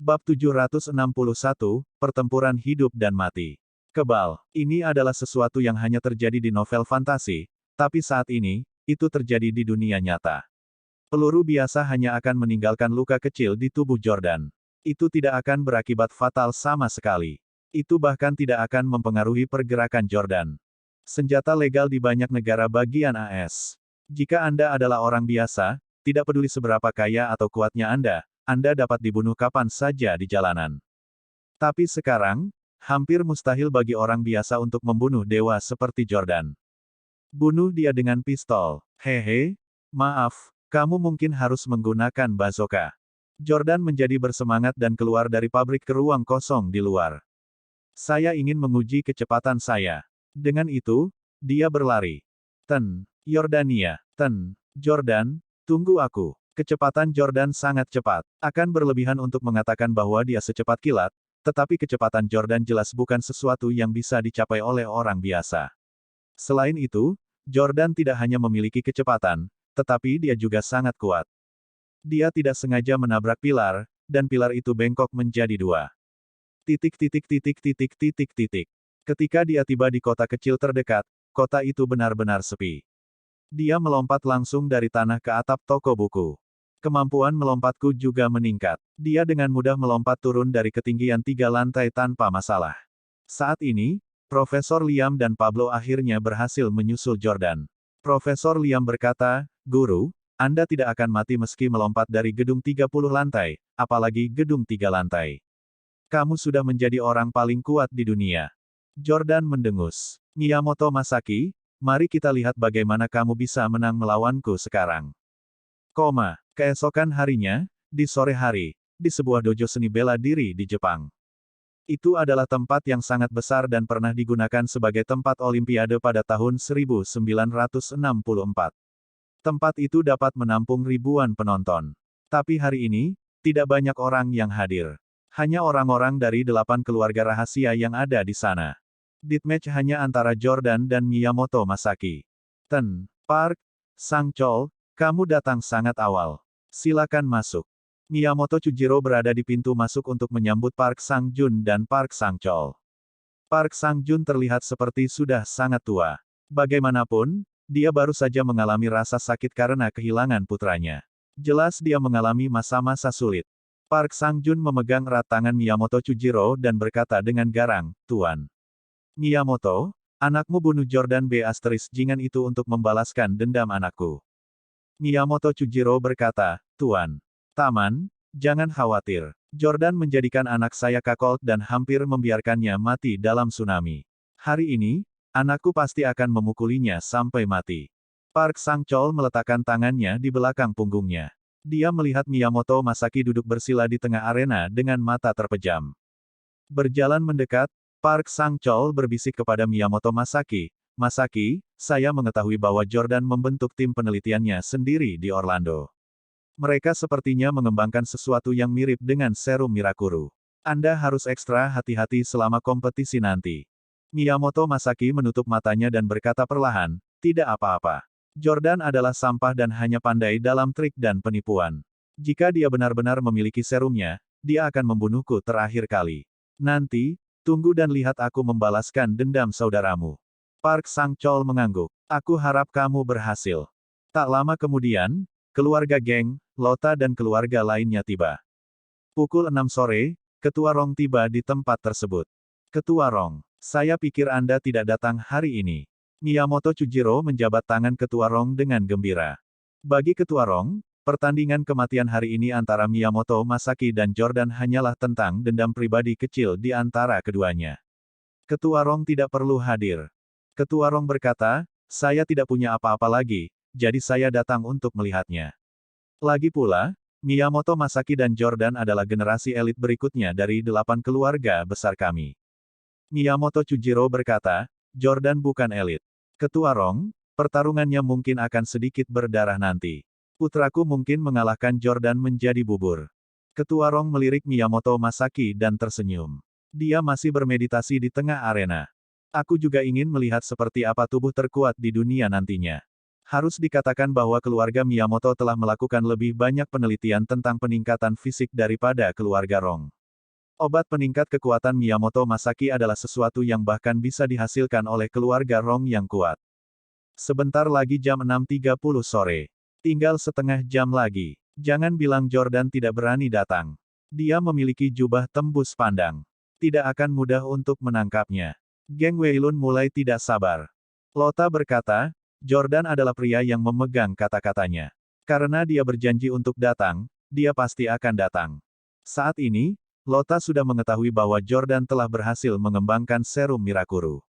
Bab 761, Pertempuran Hidup dan Mati. Kebal, ini adalah sesuatu yang hanya terjadi di novel fantasi, tapi saat ini, itu terjadi di dunia nyata. Peluru biasa hanya akan meninggalkan luka kecil di tubuh Jordan. Itu tidak akan berakibat fatal sama sekali. Itu bahkan tidak akan mempengaruhi pergerakan Jordan. Senjata legal di banyak negara bagian AS. Jika Anda adalah orang biasa, tidak peduli seberapa kaya atau kuatnya Anda dapat dibunuh kapan saja di jalanan. Tapi sekarang, hampir mustahil bagi orang biasa untuk membunuh dewa seperti Jordan. Bunuh dia dengan pistol. Hehe, maaf, kamu mungkin harus menggunakan bazooka. Jordan menjadi bersemangat dan keluar dari pabrik ke ruang kosong di luar. Saya ingin menguji kecepatan saya. Dengan itu, dia berlari. Yordania. Jordan, tunggu aku. Kecepatan Jordan sangat cepat. Akan berlebihan untuk mengatakan bahwa dia secepat kilat, tetapi kecepatan Jordan jelas bukan sesuatu yang bisa dicapai oleh orang biasa. Selain itu, Jordan tidak hanya memiliki kecepatan, tetapi dia juga sangat kuat. Dia tidak sengaja menabrak pilar, dan pilar itu bengkok menjadi dua. Ketika dia tiba di kota kecil terdekat, kota itu benar-benar sepi. Dia melompat langsung dari tanah ke atap toko buku. Kemampuan melompatku juga meningkat. Dia dengan mudah melompat turun dari ketinggian 3 lantai tanpa masalah. Saat ini, Profesor Liam dan Pablo akhirnya berhasil menyusul Jordan. Profesor Liam berkata, "Guru, Anda tidak akan mati meski melompat dari gedung 30 lantai, apalagi gedung 3 lantai. Kamu sudah menjadi orang paling kuat di dunia." Jordan mendengus. "Miyamoto Masaki, mari kita lihat bagaimana kamu bisa menang melawanku sekarang." Keesokan harinya, di sore hari, di sebuah dojo seni bela diri di Jepang. Itu adalah tempat yang sangat besar dan pernah digunakan sebagai tempat Olimpiade pada tahun 1964. Tempat itu dapat menampung ribuan penonton. Tapi hari ini, tidak banyak orang yang hadir. Hanya orang-orang dari 8 keluarga rahasia yang ada di sana. Deathmatch hanya antara Jordan dan Miyamoto Masaki. Park Sang-chol, kamu datang sangat awal. Silakan masuk. Miyamoto Chujiro berada di pintu masuk untuk menyambut Park Sang-jun dan Park Sang-chol. Park Sang-jun terlihat seperti sudah sangat tua. Bagaimanapun, dia baru saja mengalami rasa sakit karena kehilangan putranya. Jelas dia mengalami masa-masa sulit. Park Sang-jun memegang erat tangan Miyamoto Chujiro dan berkata dengan garang, "Tuan Miyamoto, anakmu bunuh Jordan Jingan itu untuk membalaskan dendam anakku." Miyamoto Chujiro berkata, "Tuan Taman, jangan khawatir. Jordan menjadikan anak saya kakolt dan hampir membiarkannya mati dalam tsunami. Hari ini, anakku pasti akan memukulinya sampai mati." Park Sang-chol meletakkan tangannya di belakang punggungnya. Dia melihat Miyamoto Masaki duduk bersila di tengah arena dengan mata terpejam. Berjalan mendekat, Park Sang-chol berbisik kepada Miyamoto Masaki, "Masaki, saya mengetahui bahwa Jordan membentuk tim penelitiannya sendiri di Orlando. Mereka sepertinya mengembangkan sesuatu yang mirip dengan serum Mirakuru. Anda harus ekstra hati-hati selama kompetisi nanti." Miyamoto Masaki menutup matanya dan berkata perlahan, "Tidak apa-apa. Jordan adalah sampah dan hanya pandai dalam trik dan penipuan. Jika dia benar-benar memiliki serumnya, dia akan membunuhku terakhir kali. Nanti, tunggu dan lihat aku membalaskan dendam saudaramu." Park Sang-chol mengangguk. "Aku harap kamu berhasil." Tak lama kemudian, keluarga geng, Lota dan keluarga lainnya tiba. Pukul 6 sore, Ketua Rong tiba di tempat tersebut. "Ketua Rong, saya pikir Anda tidak datang hari ini." Miyamoto Chujiro menjabat tangan Ketua Rong dengan gembira. Bagi Ketua Rong, pertandingan kematian hari ini antara Miyamoto Masaki dan Jordan hanyalah tentang dendam pribadi kecil di antara keduanya. Ketua Rong tidak perlu hadir. Ketua Rong berkata, "Saya tidak punya apa-apa lagi, jadi saya datang untuk melihatnya. Lagi pula, Miyamoto Masaki dan Jordan adalah generasi elit berikutnya dari 8 keluarga besar kami." Miyamoto Chujiro berkata, "Jordan bukan elit. Ketua Rong, pertarungannya mungkin akan sedikit berdarah nanti. Putraku mungkin mengalahkan Jordan menjadi bubur." Ketua Rong melirik Miyamoto Masaki dan tersenyum. Dia masih bermeditasi di tengah arena. "Aku juga ingin melihat seperti apa tubuh terkuat di dunia nantinya. Harus dikatakan bahwa keluarga Miyamoto telah melakukan lebih banyak penelitian tentang peningkatan fisik daripada keluarga Rong. Obat peningkat kekuatan Miyamoto Masaki adalah sesuatu yang bahkan bisa dihasilkan oleh keluarga Rong yang kuat. Sebentar lagi jam 6.30 sore. Tinggal setengah jam lagi. Jangan bilang Jordan tidak berani datang. Dia memiliki jubah tembus pandang. Tidak akan mudah untuk menangkapnya. Geng Weilun mulai tidak sabar. Lota berkata, Jordan adalah pria yang memegang kata-katanya. Karena dia berjanji untuk datang, dia pasti akan datang. Saat ini, Lota sudah mengetahui bahwa Jordan telah berhasil mengembangkan serum Mirakuru.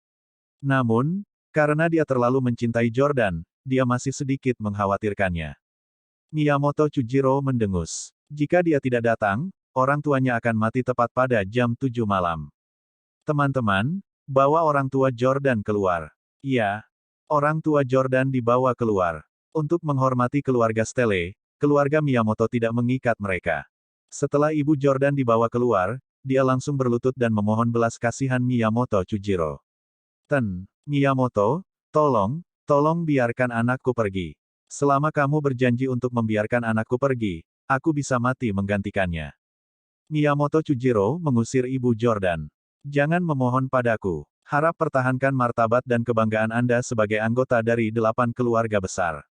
Namun, karena dia terlalu mencintai Jordan, dia masih sedikit mengkhawatirkannya. Miyamoto Chujiro mendengus. Jika dia tidak datang, orang tuanya akan mati tepat pada jam 7 malam. Teman-teman, bawa orang tua Jordan keluar. Iya. Orang tua Jordan dibawa keluar. Untuk menghormati keluarga Stele, keluarga Miyamoto tidak mengikat mereka. Setelah ibu Jordan dibawa keluar, dia langsung berlutut dan memohon belas kasihan Miyamoto Chujiro. Miyamoto, tolong biarkan anakku pergi. Selama kamu berjanji untuk membiarkan anakku pergi, aku bisa mati menggantikannya. Miyamoto Chujiro mengusir ibu Jordan. Jangan memohon padaku. Harap pertahankan martabat dan kebanggaan Anda sebagai anggota dari 8 keluarga besar.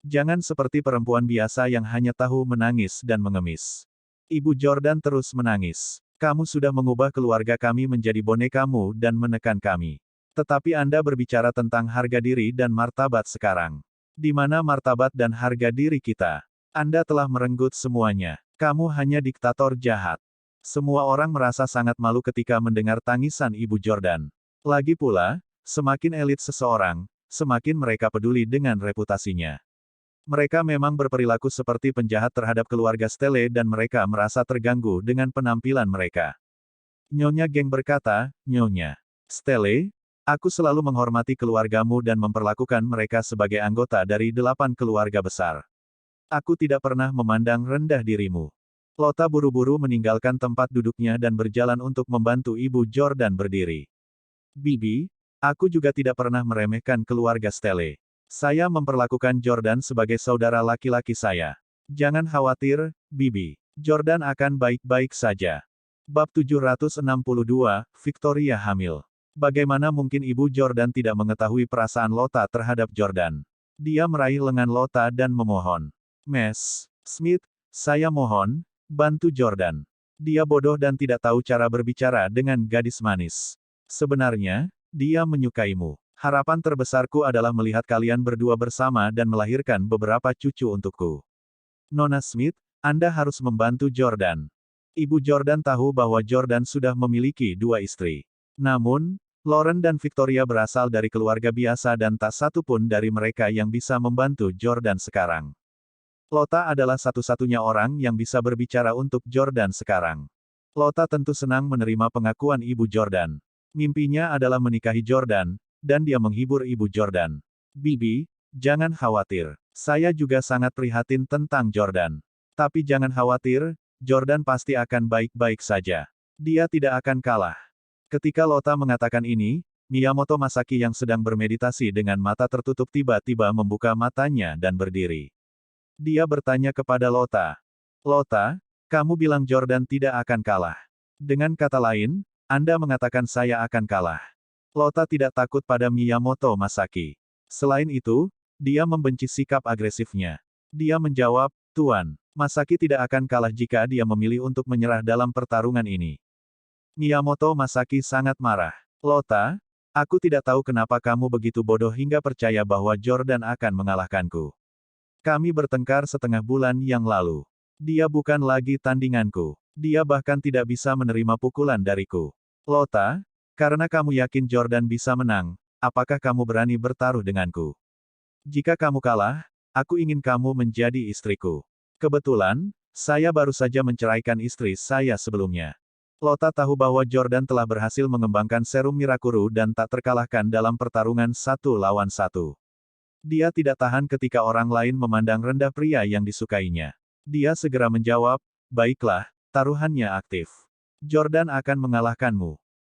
Jangan seperti perempuan biasa yang hanya tahu menangis dan mengemis. Ibu Jordan terus menangis. Kamu sudah mengubah keluarga kami menjadi bonekamu dan menekan kami. Tetapi Anda berbicara tentang harga diri dan martabat sekarang. Di mana martabat dan harga diri kita? Anda telah merenggut semuanya. Kamu hanya diktator jahat. Semua orang merasa sangat malu ketika mendengar tangisan ibu Jordan. Lagi pula, semakin elit seseorang, semakin mereka peduli dengan reputasinya. Mereka memang berperilaku seperti penjahat terhadap keluarga Stele dan mereka merasa terganggu dengan penampilan mereka. Nyonya Geng berkata, Nyonya Stele, aku selalu menghormati keluargamu dan memperlakukan mereka sebagai anggota dari 8 keluarga besar. Aku tidak pernah memandang rendah dirimu. Lota buru-buru meninggalkan tempat duduknya dan berjalan untuk membantu ibu Jordan berdiri. Bibi, aku juga tidak pernah meremehkan keluarga Stele. Saya memperlakukan Jordan sebagai saudara laki-laki saya. Jangan khawatir, Bibi. Jordan akan baik-baik saja. Bab 762, Victoria hamil. Bagaimana mungkin ibu Jordan tidak mengetahui perasaan Lota terhadap Jordan? Dia meraih lengan Lota dan memohon. Miss Smith, saya mohon, bantu Jordan. Dia bodoh dan tidak tahu cara berbicara dengan gadis manis. Sebenarnya, dia menyukaimu. Harapan terbesarku adalah melihat kalian berdua bersama dan melahirkan beberapa cucu untukku. Nona Smith, Anda harus membantu Jordan. Ibu Jordan tahu bahwa Jordan sudah memiliki 2 istri. Namun, Lauren dan Victoria berasal dari keluarga biasa dan tak satu pun dari mereka yang bisa membantu Jordan sekarang. Lota adalah satu-satunya orang yang bisa berbicara untuk Jordan sekarang. Lota tentu senang menerima pengakuan ibu Jordan. Mimpinya adalah menikahi Jordan, dan dia menghibur ibu Jordan. Bibi, jangan khawatir. Saya juga sangat prihatin tentang Jordan. Tapi jangan khawatir, Jordan pasti akan baik-baik saja. Dia tidak akan kalah. Ketika Lota mengatakan ini, Miyamoto Masaki yang sedang bermeditasi dengan mata tertutup tiba-tiba membuka matanya dan berdiri. Dia bertanya kepada Lota. Lota, kamu bilang Jordan tidak akan kalah. Dengan kata lain, Anda mengatakan saya akan kalah. Lota tidak takut pada Miyamoto Masaki. Selain itu, dia membenci sikap agresifnya. Dia menjawab, Tuan, Masaki tidak akan kalah jika dia memilih untuk menyerah dalam pertarungan ini. Miyamoto Masaki sangat marah. Lota, aku tidak tahu kenapa kamu begitu bodoh hingga percaya bahwa Jordan akan mengalahkanku. Kami bertengkar setengah bulan yang lalu. Dia bukan lagi tandinganku. Dia bahkan tidak bisa menerima pukulan dariku. Lota, karena kamu yakin Jordan bisa menang, apakah kamu berani bertaruh denganku? Jika kamu kalah, aku ingin kamu menjadi istriku. Kebetulan, saya baru saja menceraikan istri saya sebelumnya. Lota tahu bahwa Jordan telah berhasil mengembangkan serum Mirakuru dan tak terkalahkan dalam pertarungan 1 lawan 1. Dia tidak tahan ketika orang lain memandang rendah pria yang disukainya. Dia segera menjawab, baiklah, taruhannya aktif. Jordan akan mengalahkanmu.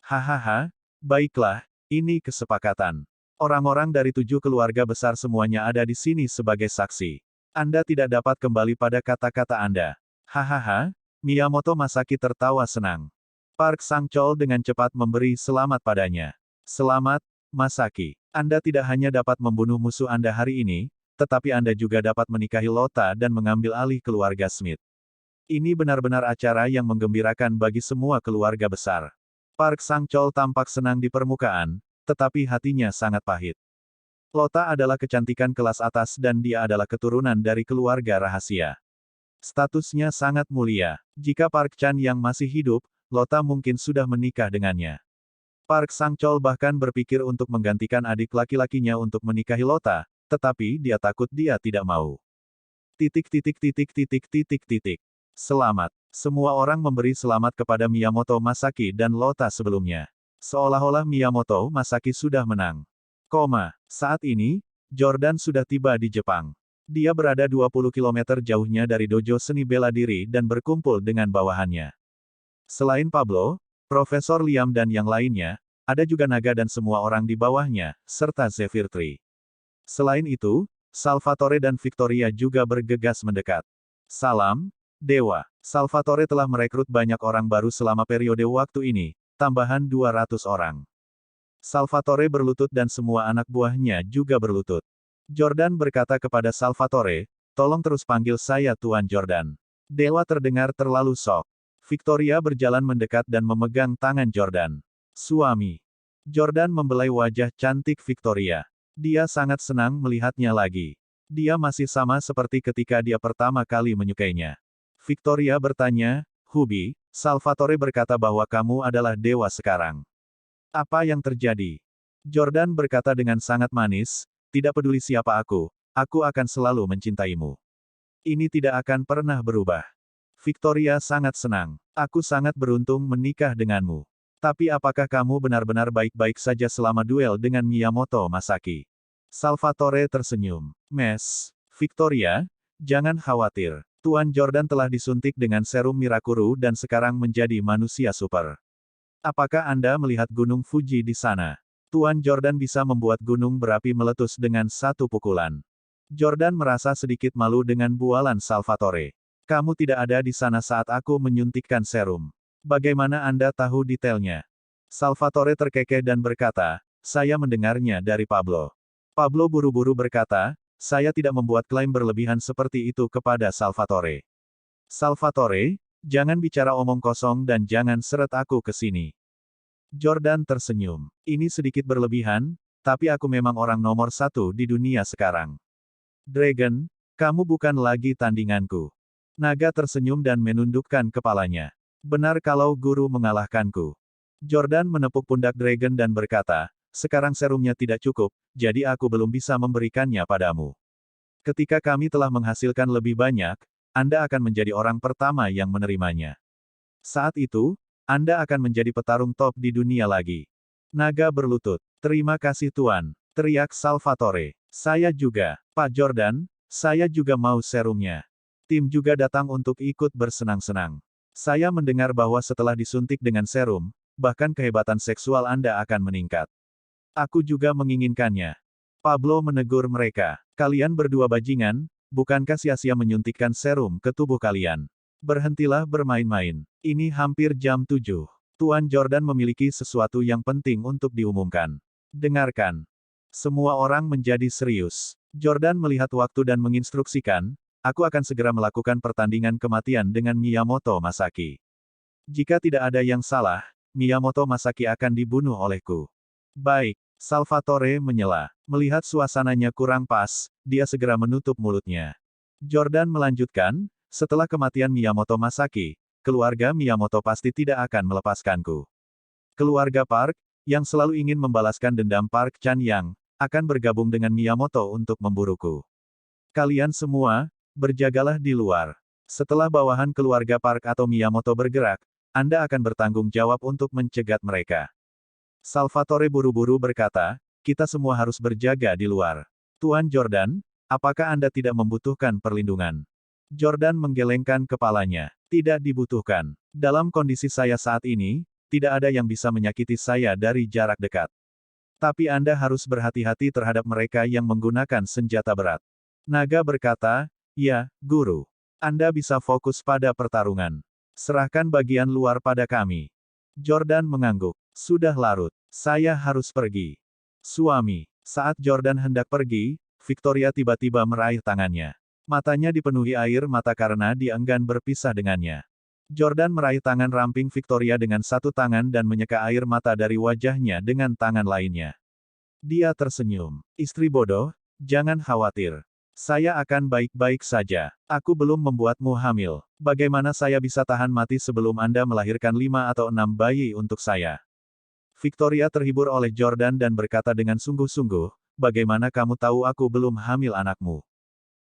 Hahaha, baiklah, ini kesepakatan. Orang-orang dari 7 keluarga besar semuanya ada di sini sebagai saksi. Anda tidak dapat kembali pada kata-kata Anda. Hahaha, Miyamoto Masaki tertawa senang. Park Sang-chol dengan cepat memberi selamat padanya. Selamat, Masaki. Anda tidak hanya dapat membunuh musuh Anda hari ini, tetapi Anda juga dapat menikahi Lota dan mengambil alih keluarga Smith. Ini benar-benar acara yang menggembirakan bagi semua keluarga besar. Park Sang-chol tampak senang di permukaan, tetapi hatinya sangat pahit. Lota adalah kecantikan kelas atas dan dia adalah keturunan dari keluarga rahasia. Statusnya sangat mulia. Jika Park Chan yang masih hidup, Lota mungkin sudah menikah dengannya. Park Sang-chol bahkan berpikir untuk menggantikan adik laki-lakinya untuk menikahi Lota, tetapi dia takut dia tidak mau. Selamat. Semua orang memberi selamat kepada Miyamoto Masaki dan Lota sebelumnya. Seolah-olah Miyamoto Masaki sudah menang. Saat ini, Jordan sudah tiba di Jepang. Dia berada 20 km jauhnya dari dojo seni bela diri dan berkumpul dengan bawahannya. Selain Pablo, Profesor Liam dan yang lainnya, ada juga naga dan semua orang di bawahnya, serta Zephyr Tree. Selain itu, Salvatore dan Victoria juga bergegas mendekat. Salam, Dewa. Salvatore telah merekrut banyak orang baru selama periode waktu ini, tambahan 200 orang. Salvatore berlutut dan semua anak buahnya juga berlutut. Jordan berkata kepada Salvatore, tolong terus panggil saya Tuan Jordan. Dewa terdengar terlalu sok. Victoria berjalan mendekat dan memegang tangan Jordan. Suami. Jordan membelai wajah cantik Victoria. Dia sangat senang melihatnya lagi. Dia masih sama seperti ketika dia pertama kali menyukainya. Victoria bertanya, Hubi, Salvatore berkata bahwa kamu adalah dewa sekarang. Apa yang terjadi? Jordan berkata dengan sangat manis, tidak peduli siapa aku akan selalu mencintaimu. Ini tidak akan pernah berubah. Victoria sangat senang. Aku sangat beruntung menikah denganmu. Tapi apakah kamu benar-benar baik-baik saja selama duel dengan Miyamoto Masaki? Salvatore tersenyum. Victoria, jangan khawatir. Tuan Jordan telah disuntik dengan serum Mirakuru dan sekarang menjadi manusia super. Apakah Anda melihat Gunung Fuji di sana? Tuan Jordan bisa membuat gunung berapi meletus dengan satu pukulan. Jordan merasa sedikit malu dengan bualan Salvatore. Kamu tidak ada di sana saat aku menyuntikkan serum. Bagaimana Anda tahu detailnya? Salvatore terkekeh dan berkata, saya mendengarnya dari Pablo. Pablo buru-buru berkata, saya tidak membuat klaim berlebihan seperti itu kepada Salvatore. Salvatore, jangan bicara omong kosong dan jangan seret aku ke sini. Jordan tersenyum. Ini sedikit berlebihan, tapi aku memang orang nomor 1 di dunia sekarang. Dragon, kamu bukan lagi tandinganku. Naga tersenyum dan menundukkan kepalanya. Benar kalau guru mengalahkanku. Jordan menepuk pundak Dragon dan berkata, sekarang serumnya tidak cukup, jadi aku belum bisa memberikannya padamu. Ketika kami telah menghasilkan lebih banyak, Anda akan menjadi orang pertama yang menerimanya. Saat itu, Anda akan menjadi petarung top di dunia lagi. Naga berlutut. Terima kasih Tuan, teriak Salvatore. Saya juga, Pak Jordan, saya juga mau serumnya. Tim juga datang untuk ikut bersenang-senang. Saya mendengar bahwa setelah disuntik dengan serum, bahkan kehebatan seksual Anda akan meningkat. Aku juga menginginkannya. Pablo menegur mereka. Kalian berdua bajingan, bukankah sia-sia menyuntikkan serum ke tubuh kalian? Berhentilah bermain-main. Ini hampir jam 7. Tuan Jordan memiliki sesuatu yang penting untuk diumumkan. Dengarkan. Semua orang menjadi serius. Jordan melihat waktu dan menginstruksikan, aku akan segera melakukan pertandingan kematian dengan Miyamoto Masaki. Jika tidak ada yang salah, Miyamoto Masaki akan dibunuh olehku. Baik, Salvatore menyela. Melihat suasananya kurang pas, dia segera menutup mulutnya. Jordan melanjutkan, setelah kematian Miyamoto Masaki, keluarga Miyamoto pasti tidak akan melepaskanku. Keluarga Park, yang selalu ingin membalaskan dendam Park Chan Yang, akan bergabung dengan Miyamoto untuk memburuku. Kalian semua, berjagalah di luar. Setelah bawahan keluarga Park atau Miyamoto bergerak, Anda akan bertanggung jawab untuk mencegat mereka. Salvatore buru-buru berkata, kita semua harus berjaga di luar. Tuan Jordan, apakah Anda tidak membutuhkan perlindungan? Jordan menggelengkan kepalanya. Tidak dibutuhkan. Dalam kondisi saya saat ini, tidak ada yang bisa menyakiti saya dari jarak dekat. Tapi Anda harus berhati-hati terhadap mereka yang menggunakan senjata berat. Naga berkata, ya, Guru. Anda bisa fokus pada pertarungan. Serahkan bagian luar pada kami. Jordan mengangguk. Sudah larut. Saya harus pergi. Suami. Saat Jordan hendak pergi, Victoria tiba-tiba meraih tangannya. Matanya dipenuhi air mata karena dia enggan berpisah dengannya. Jordan meraih tangan ramping Victoria dengan satu tangan dan menyeka air mata dari wajahnya dengan tangan lainnya. Dia tersenyum. Istri bodoh, jangan khawatir. Saya akan baik-baik saja. Aku belum membuatmu hamil. Bagaimana saya bisa tahan mati sebelum Anda melahirkan 5 atau 6 bayi untuk saya? Victoria terhibur oleh Jordan dan berkata dengan sungguh-sungguh, bagaimana kamu tahu aku belum hamil anakmu?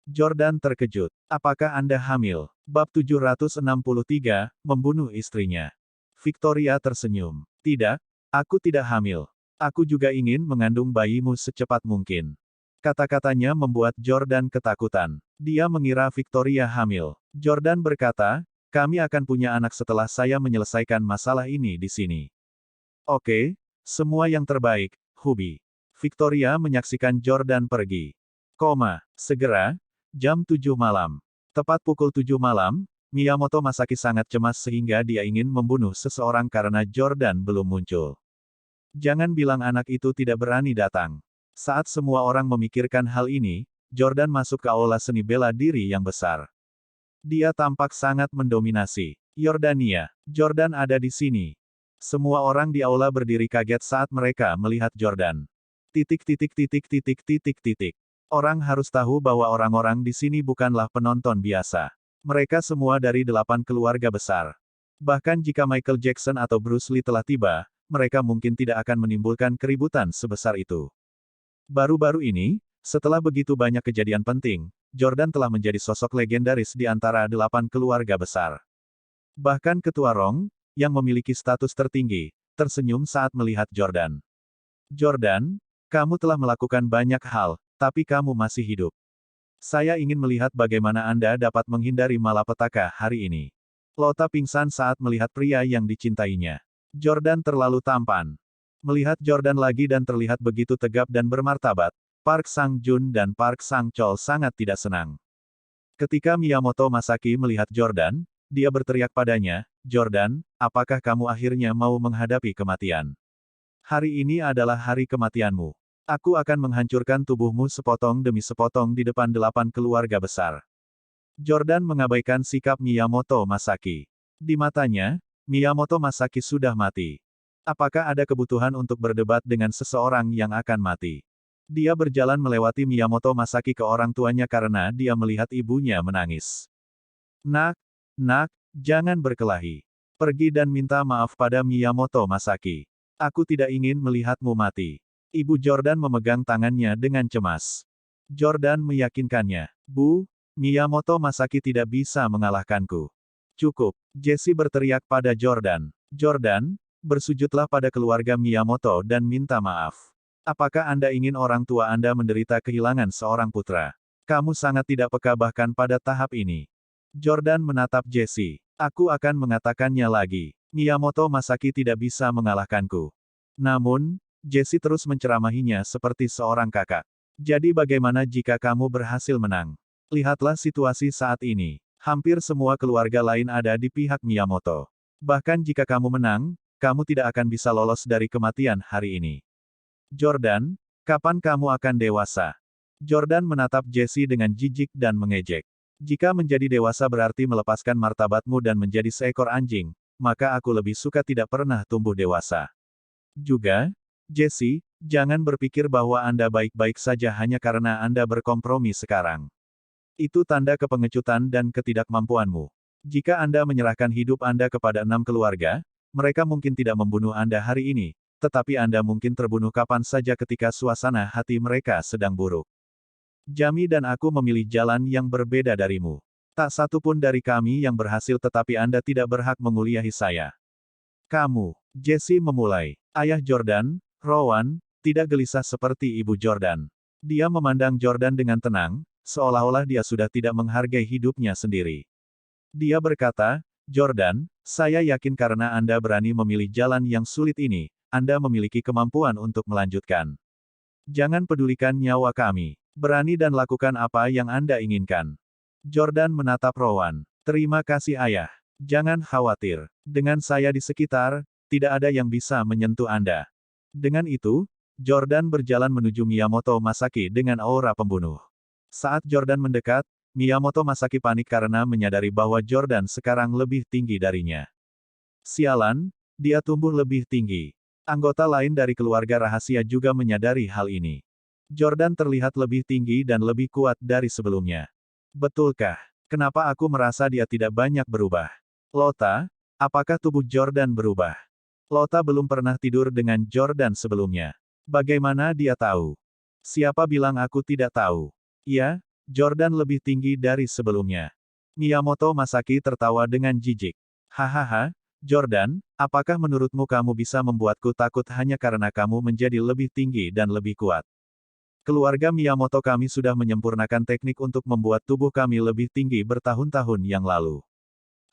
Jordan terkejut. Apakah Anda hamil? Bab 763, membunuh istrinya. Victoria tersenyum. Tidak, aku tidak hamil. Aku juga ingin mengandung bayimu secepat mungkin. Kata-katanya membuat Jordan ketakutan. Dia mengira Victoria hamil. Jordan berkata, kami akan punya anak setelah saya menyelesaikan masalah ini di sini. Oke, semua yang terbaik, Hubby. Victoria menyaksikan Jordan pergi. Segera, jam 7 malam. Tepat pukul 7 malam, Miyamoto Masaki sangat cemas sehingga dia ingin membunuh seseorang karena Jordan belum muncul. Jangan bilang anak itu tidak berani datang. Saat semua orang memikirkan hal ini, Jordan masuk ke aula seni bela diri yang besar. Dia tampak sangat mendominasi. Yordania, Jordan ada di sini. Semua orang di aula berdiri kaget saat mereka melihat Jordan. Orang harus tahu bahwa orang-orang di sini bukanlah penonton biasa. Mereka semua dari 8 keluarga besar. Bahkan jika Michael Jackson atau Bruce Lee telah tiba, mereka mungkin tidak akan menimbulkan keributan sebesar itu. Baru-baru ini, setelah begitu banyak kejadian penting, Jordan telah menjadi sosok legendaris di antara 8 keluarga besar. Bahkan Ketua Rong, yang memiliki status tertinggi, tersenyum saat melihat Jordan. Jordan, kamu telah melakukan banyak hal, tapi kamu masih hidup. Saya ingin melihat bagaimana Anda dapat menghindari malapetaka hari ini. Lota pingsan saat melihat pria yang dicintainya. Jordan terlalu tampan. Melihat Jordan lagi dan terlihat begitu tegap dan bermartabat, Park Sang-jun dan Park Sang-chol sangat tidak senang. Ketika Miyamoto Masaki melihat Jordan, dia berteriak padanya, Jordan, apakah kamu akhirnya mau menghadapi kematian? Hari ini adalah hari kematianmu. Aku akan menghancurkan tubuhmu sepotong demi sepotong di depan 8 keluarga besar. Jordan mengabaikan sikap Miyamoto Masaki. Di matanya, Miyamoto Masaki sudah mati. Apakah ada kebutuhan untuk berdebat dengan seseorang yang akan mati? Dia berjalan melewati Miyamoto Masaki ke orang tuanya karena dia melihat ibunya menangis. Nak, jangan berkelahi. Pergi dan minta maaf pada Miyamoto Masaki. Aku tidak ingin melihatmu mati. Ibu Jordan memegang tangannya dengan cemas. Jordan meyakinkannya, Bu, Miyamoto Masaki tidak bisa mengalahkanku. Cukup, Jessie berteriak pada Jordan. Jordan, bersujudlah pada keluarga Miyamoto dan minta maaf. Apakah Anda ingin orang tua Anda menderita kehilangan seorang putra? Kamu sangat tidak peka bahkan pada tahap ini. Jordan menatap Jessie. Aku akan mengatakannya lagi. Miyamoto Masaki tidak bisa mengalahkanku. Namun, Jessie terus menceramahinya seperti seorang kakak. Jadi bagaimana jika kamu berhasil menang? Lihatlah situasi saat ini. Hampir semua keluarga lain ada di pihak Miyamoto. Bahkan jika kamu menang, kamu tidak akan bisa lolos dari kematian hari ini. Jordan, kapan kamu akan dewasa? Jordan menatap Jessie dengan jijik dan mengejek. Jika menjadi dewasa berarti melepaskan martabatmu dan menjadi seekor anjing, maka aku lebih suka tidak pernah tumbuh dewasa. Juga, Jessie, jangan berpikir bahwa Anda baik-baik saja hanya karena Anda berkompromi sekarang. Itu tanda kepengecutan dan ketidakmampuanmu. Jika Anda menyerahkan hidup Anda kepada 6 keluarga, mereka mungkin tidak membunuh Anda hari ini, tetapi Anda mungkin terbunuh kapan saja ketika suasana hati mereka sedang buruk. Jami dan aku memilih jalan yang berbeda darimu. Tak satu pun dari kami yang berhasil tetapi Anda tidak berhak menguliahi saya. Kamu, Jessie memulai. Ayah Jordan, Rowan, tidak gelisah seperti ibu Jordan. Dia memandang Jordan dengan tenang, seolah-olah dia sudah tidak menghargai hidupnya sendiri. Dia berkata, Jordan, saya yakin karena Anda berani memilih jalan yang sulit ini, Anda memiliki kemampuan untuk melanjutkan. Jangan pedulikan nyawa kami. Berani dan lakukan apa yang Anda inginkan. Jordan menatap Rowan. Terima kasih ayah. Jangan khawatir. Dengan saya di sekitar, tidak ada yang bisa menyentuh Anda. Dengan itu, Jordan berjalan menuju Miyamoto Masaki dengan aura pembunuh. Saat Jordan mendekat, Miyamoto Masaki panik karena menyadari bahwa Jordan sekarang lebih tinggi darinya. Sialan, dia tumbuh lebih tinggi. Anggota lain dari keluarga rahasia juga menyadari hal ini. Jordan terlihat lebih tinggi dan lebih kuat dari sebelumnya. Betulkah? Kenapa aku merasa dia tidak banyak berubah? Lota, apakah tubuh Jordan berubah? Lota belum pernah tidur dengan Jordan sebelumnya. Bagaimana dia tahu? Siapa bilang aku tidak tahu? Ya, Jordan lebih tinggi dari sebelumnya. Miyamoto Masaki tertawa dengan jijik. Hahaha, Jordan, apakah menurutmu kamu bisa membuatku takut hanya karena kamu menjadi lebih tinggi dan lebih kuat? Keluarga Miyamoto kami sudah menyempurnakan teknik untuk membuat tubuh kami lebih tinggi bertahun-tahun yang lalu.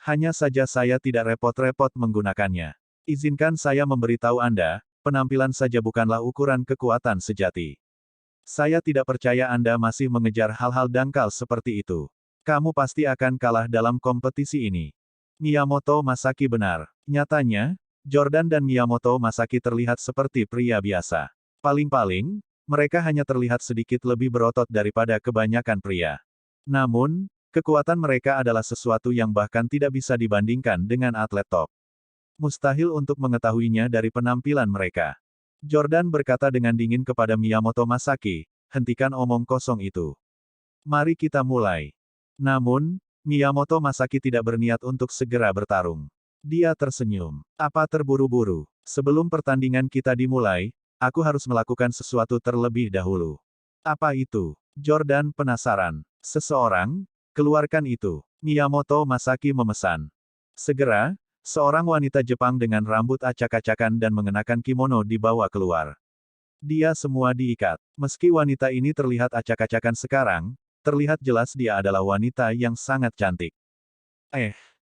Hanya saja saya tidak repot-repot menggunakannya. Izinkan saya memberitahu Anda, penampilan saja bukanlah ukuran kekuatan sejati. Saya tidak percaya Anda masih mengejar hal-hal dangkal seperti itu. Kamu pasti akan kalah dalam kompetisi ini. Miyamoto Masaki benar. Nyatanya, Jordan dan Miyamoto Masaki terlihat seperti pria biasa. Paling-paling, mereka hanya terlihat sedikit lebih berotot daripada kebanyakan pria. Namun, kekuatan mereka adalah sesuatu yang bahkan tidak bisa dibandingkan dengan atlet top. Mustahil untuk mengetahuinya dari penampilan mereka. Jordan berkata dengan dingin kepada Miyamoto Masaki, hentikan omong kosong itu. Mari kita mulai. Namun, Miyamoto Masaki tidak berniat untuk segera bertarung. Dia tersenyum. Apa terburu-buru? Sebelum pertandingan kita dimulai, aku harus melakukan sesuatu terlebih dahulu. Apa itu? Jordan penasaran. Seseorang, keluarkan itu. Miyamoto Masaki memesan. Segera, seorang wanita Jepang dengan rambut acak-acakan dan mengenakan kimono dibawa keluar. Dia semua diikat. Meski wanita ini terlihat acak-acakan sekarang, terlihat jelas dia adalah wanita yang sangat cantik.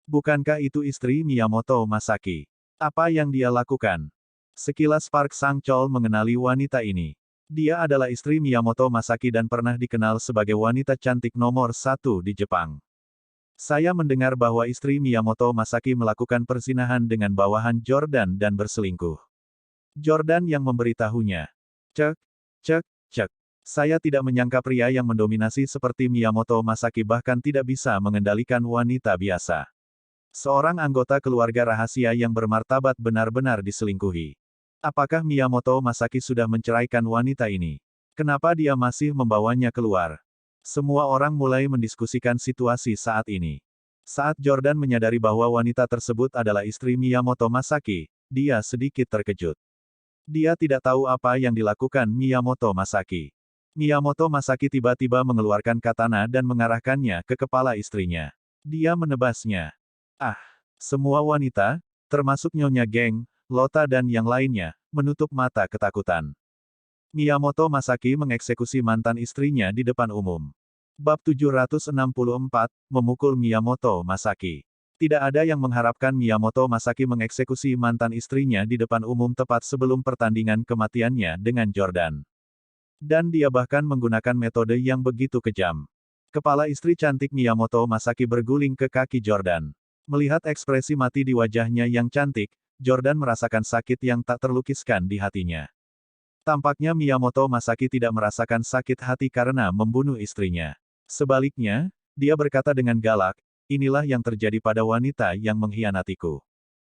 Bukankah itu istri Miyamoto Masaki? Apa yang dia lakukan? Sekilas Park Sang-chol mengenali wanita ini. Dia adalah istri Miyamoto Masaki dan pernah dikenal sebagai wanita cantik nomor 1 di Jepang. Saya mendengar bahwa istri Miyamoto Masaki melakukan perzinahan dengan bawahan Jordan dan berselingkuh. Jordan yang memberitahunya. Cek, cek, cek. Saya tidak menyangka pria yang mendominasi seperti Miyamoto Masaki bahkan tidak bisa mengendalikan wanita biasa. Seorang anggota keluarga rahasia yang bermartabat benar-benar diselingkuhi. Apakah Miyamoto Masaki sudah menceraikan wanita ini? Kenapa dia masih membawanya keluar? Semua orang mulai mendiskusikan situasi saat ini. Saat Jordan menyadari bahwa wanita tersebut adalah istri Miyamoto Masaki, dia sedikit terkejut. Dia tidak tahu apa yang dilakukan Miyamoto Masaki. Miyamoto Masaki tiba-tiba mengeluarkan katana dan mengarahkannya ke kepala istrinya. Dia menebasnya. Semua wanita, termasuk Nyonya Geng, Lota dan yang lainnya, menutup mata ketakutan. Miyamoto Masaki mengeksekusi mantan istrinya di depan umum. Bab 764, memukul Miyamoto Masaki. Tidak ada yang mengharapkan Miyamoto Masaki mengeksekusi mantan istrinya di depan umum tepat sebelum pertandingan kematiannya dengan Jordan. Dan dia bahkan menggunakan metode yang begitu kejam. Kepala istri cantik Miyamoto Masaki berguling ke kaki Jordan. Melihat ekspresi mati di wajahnya yang cantik, Jordan merasakan sakit yang tak terlukiskan di hatinya. Tampaknya Miyamoto Masaki tidak merasakan sakit hati karena membunuh istrinya. Sebaliknya, dia berkata dengan galak, inilah yang terjadi pada wanita yang mengkhianatiku.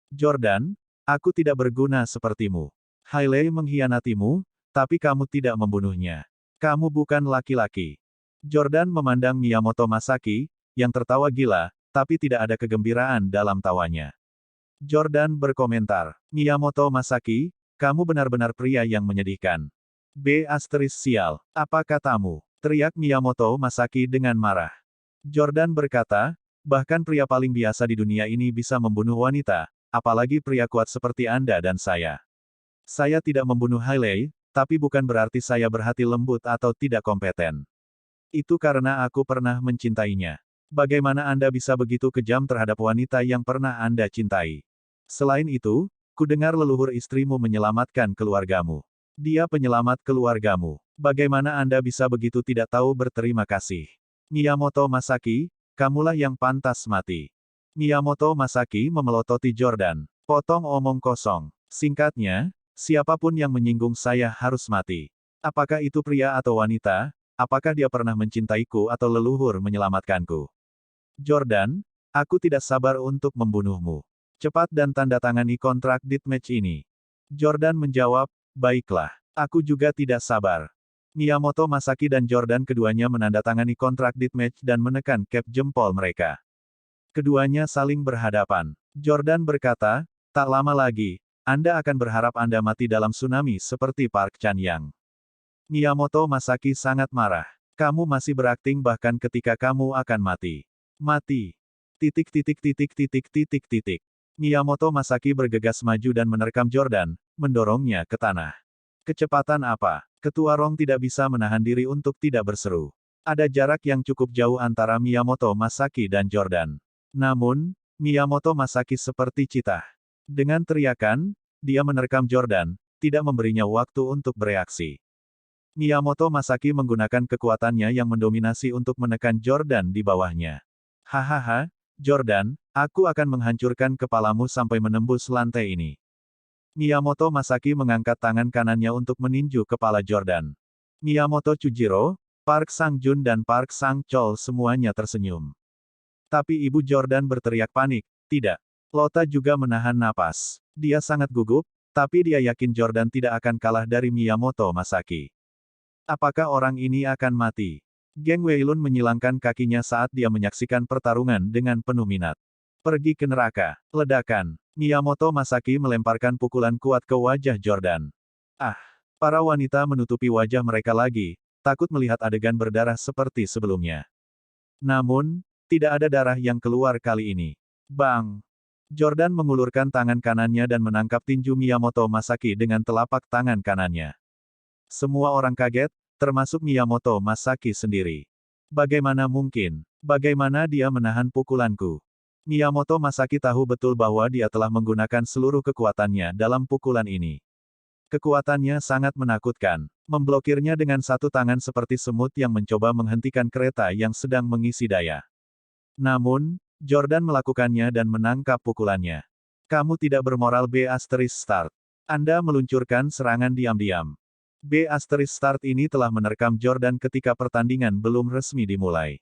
Jordan, aku tidak berguna sepertimu. Hailey mengkhianatimu, tapi kamu tidak membunuhnya. Kamu bukan laki-laki. Jordan memandang Miyamoto Masaki, yang tertawa gila, tapi tidak ada kegembiraan dalam tawanya. Jordan berkomentar, Miyamoto Masaki, kamu benar-benar pria yang menyedihkan. Sial, apa katamu? Teriak Miyamoto Masaki dengan marah. Jordan berkata, bahkan pria paling biasa di dunia ini bisa membunuh wanita, apalagi pria kuat seperti Anda dan saya. Saya tidak membunuh Hailey, tapi bukan berarti saya berhati lembut atau tidak kompeten. Itu karena aku pernah mencintainya. Bagaimana Anda bisa begitu kejam terhadap wanita yang pernah Anda cintai? Selain itu, Kudengar leluhur istrimu menyelamatkan keluargamu. Dia penyelamat keluargamu. Bagaimana Anda bisa begitu tidak tahu berterima kasih? Miyamoto Masaki, kamulah yang pantas mati. Miyamoto Masaki memelototi Jordan. Potong omong kosong. Singkatnya, siapapun yang menyinggung saya harus mati. Apakah itu pria atau wanita? Apakah dia pernah mencintaiku atau leluhur menyelamatkanku? Jordan, aku tidak sabar untuk membunuhmu. Cepat dan tanda tangani kontrak deathmatch ini. Jordan menjawab, baiklah. Aku juga tidak sabar. Miyamoto Masaki dan Jordan keduanya menandatangani kontrak deathmatch dan menekan cap jempol mereka. Keduanya saling berhadapan. Jordan berkata, tak lama lagi, Anda akan berharap Anda mati dalam tsunami seperti Park Chan-yang. Miyamoto Masaki sangat marah. Kamu masih berakting bahkan ketika kamu akan mati. Mati. Titik titik titik titik titik titik. Miyamoto Masaki bergegas maju dan menerkam Jordan, mendorongnya ke tanah. Kecepatan apa? Ketua Rong tidak bisa menahan diri untuk tidak berseru. Ada jarak yang cukup jauh antara Miyamoto Masaki dan Jordan. Namun, Miyamoto Masaki seperti citah. Dengan teriakan, dia menerkam Jordan, tidak memberinya waktu untuk bereaksi. Miyamoto Masaki menggunakan kekuatannya yang mendominasi untuk menekan Jordan di bawahnya. Hahaha, Jordan, aku akan menghancurkan kepalamu sampai menembus lantai ini. Miyamoto Masaki mengangkat tangan kanannya untuk meninju kepala Jordan. Miyamoto Chujiro, Park Sang-jun dan Park Sang-chol semuanya tersenyum. Tapi ibu Jordan berteriak panik, tidak. Lota juga menahan napas. Dia sangat gugup, tapi dia yakin Jordan tidak akan kalah dari Miyamoto Masaki. Apakah orang ini akan mati? Geng Weilun menyilangkan kakinya saat dia menyaksikan pertarungan dengan penuh minat. Pergi ke neraka. Ledakan. Miyamoto Masaki melemparkan pukulan kuat ke wajah Jordan. Ah! Para wanita menutupi wajah mereka lagi, takut melihat adegan berdarah seperti sebelumnya. Namun, tidak ada darah yang keluar kali ini. Bang! Jordan mengulurkan tangan kanannya dan menangkap tinju Miyamoto Masaki dengan telapak tangan kanannya. Semua orang kaget, termasuk Miyamoto Masaki sendiri. Bagaimana mungkin? Bagaimana dia menahan pukulanku? Miyamoto Masaki tahu betul bahwa dia telah menggunakan seluruh kekuatannya dalam pukulan ini. Kekuatannya sangat menakutkan. Memblokirnya dengan satu tangan seperti semut yang mencoba menghentikan kereta yang sedang mengisi daya. Namun, Jordan melakukannya dan menangkap pukulannya. Kamu tidak bermoral B***start. Anda meluncurkan serangan diam-diam. B***start ini telah menerkam Jordan ketika pertandingan belum resmi dimulai.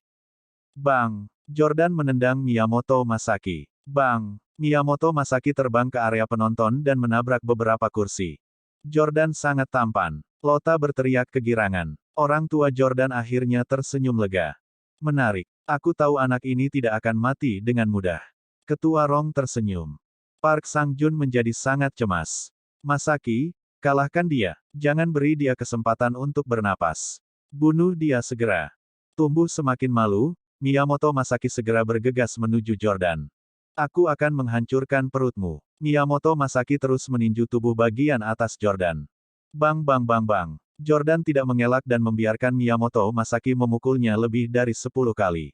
Bang! Jordan menendang Miyamoto Masaki. Bang! Miyamoto Masaki terbang ke area penonton dan menabrak beberapa kursi. Jordan sangat tampan. Lota berteriak kegirangan. Orang tua Jordan akhirnya tersenyum lega. Menarik. Aku tahu anak ini tidak akan mati dengan mudah. Ketua Rong tersenyum. Park Sang-jun menjadi sangat cemas. Masaki, kalahkan dia. Jangan beri dia kesempatan untuk bernapas. Bunuh dia segera. Tumbuh semakin malu, Miyamoto Masaki segera bergegas menuju Jordan. Aku akan menghancurkan perutmu. Miyamoto Masaki terus meninju tubuh bagian atas Jordan. Bang bang bang bang. Jordan tidak mengelak dan membiarkan Miyamoto Masaki memukulnya lebih dari 10 kali.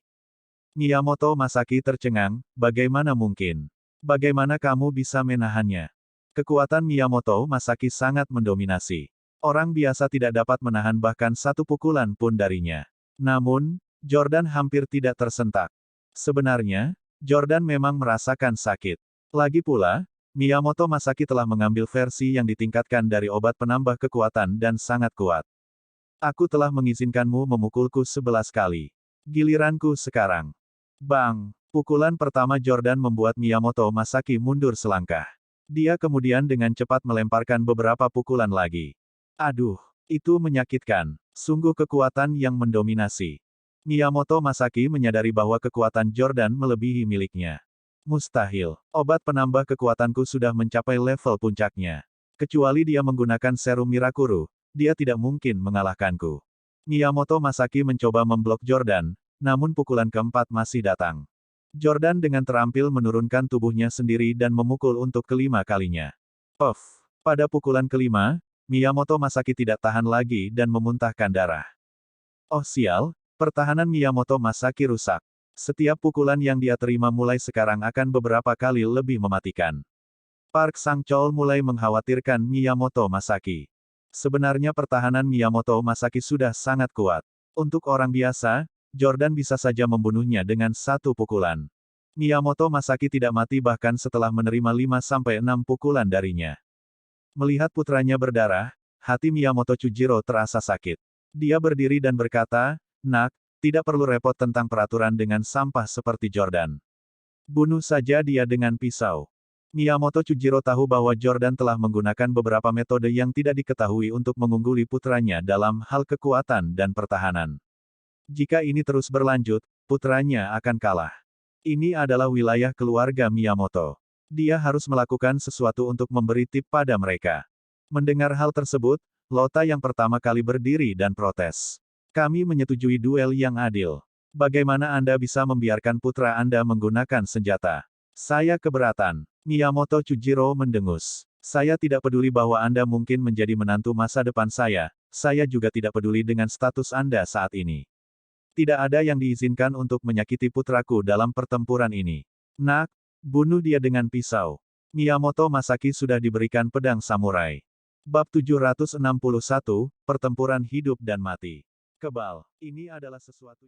Miyamoto Masaki tercengang, bagaimana mungkin? Bagaimana kamu bisa menahannya? Kekuatan Miyamoto Masaki sangat mendominasi. Orang biasa tidak dapat menahan bahkan satu pukulan pun darinya. Namun, Jordan hampir tidak tersentak. Sebenarnya, Jordan memang merasakan sakit. Lagi pula, Miyamoto Masaki telah mengambil versi yang ditingkatkan dari obat penambah kekuatan dan sangat kuat. Aku telah mengizinkanmu memukulku 11 kali. Giliranku sekarang. Bang! Pukulan pertama Jordan membuat Miyamoto Masaki mundur selangkah. Dia kemudian dengan cepat melemparkan beberapa pukulan lagi. Aduh, itu menyakitkan. Sungguh kekuatan yang mendominasi. Miyamoto Masaki menyadari bahwa kekuatan Jordan melebihi miliknya. Mustahil. Obat penambah kekuatanku sudah mencapai level puncaknya. Kecuali dia menggunakan serum Mirakuru, dia tidak mungkin mengalahkanku. Miyamoto Masaki mencoba memblok Jordan, namun pukulan keempat masih datang. Jordan dengan terampil menurunkan tubuhnya sendiri dan memukul untuk kelima kalinya. Puff. Pada pukulan kelima, Miyamoto Masaki tidak tahan lagi dan memuntahkan darah. Oh sial, pertahanan Miyamoto Masaki rusak. Setiap pukulan yang dia terima mulai sekarang akan beberapa kali lebih mematikan. Park Sang-chol mulai mengkhawatirkan Miyamoto Masaki. Sebenarnya pertahanan Miyamoto Masaki sudah sangat kuat. Untuk orang biasa, Jordan bisa saja membunuhnya dengan satu pukulan. Miyamoto Masaki tidak mati bahkan setelah menerima 5-6 pukulan darinya. Melihat putranya berdarah, hati Miyamoto Chujiro terasa sakit. Dia berdiri dan berkata, "Nak, tidak perlu repot tentang peraturan dengan sampah seperti Jordan. Bunuh saja dia dengan pisau." Miyamoto Chujiro tahu bahwa Jordan telah menggunakan beberapa metode yang tidak diketahui untuk mengungguli putranya dalam hal kekuatan dan pertahanan. Jika ini terus berlanjut, putranya akan kalah. Ini adalah wilayah keluarga Miyamoto. Dia harus melakukan sesuatu untuk memberi tip pada mereka. Mendengar hal tersebut, Lota yang pertama kali berdiri dan protes. "Kami menyetujui duel yang adil. Bagaimana Anda bisa membiarkan putra Anda menggunakan senjata? Saya keberatan." Miyamoto Chujiro mendengus. "Saya tidak peduli bahwa Anda mungkin menjadi menantu masa depan saya juga tidak peduli dengan status Anda saat ini. Tidak ada yang diizinkan untuk menyakiti putraku dalam pertempuran ini. Nak, bunuh dia dengan pisau." Miyamoto Masaki sudah diberikan pedang samurai. Bab 761, Pertempuran Hidup dan Mati. Kebal. Ini adalah sesuatu yang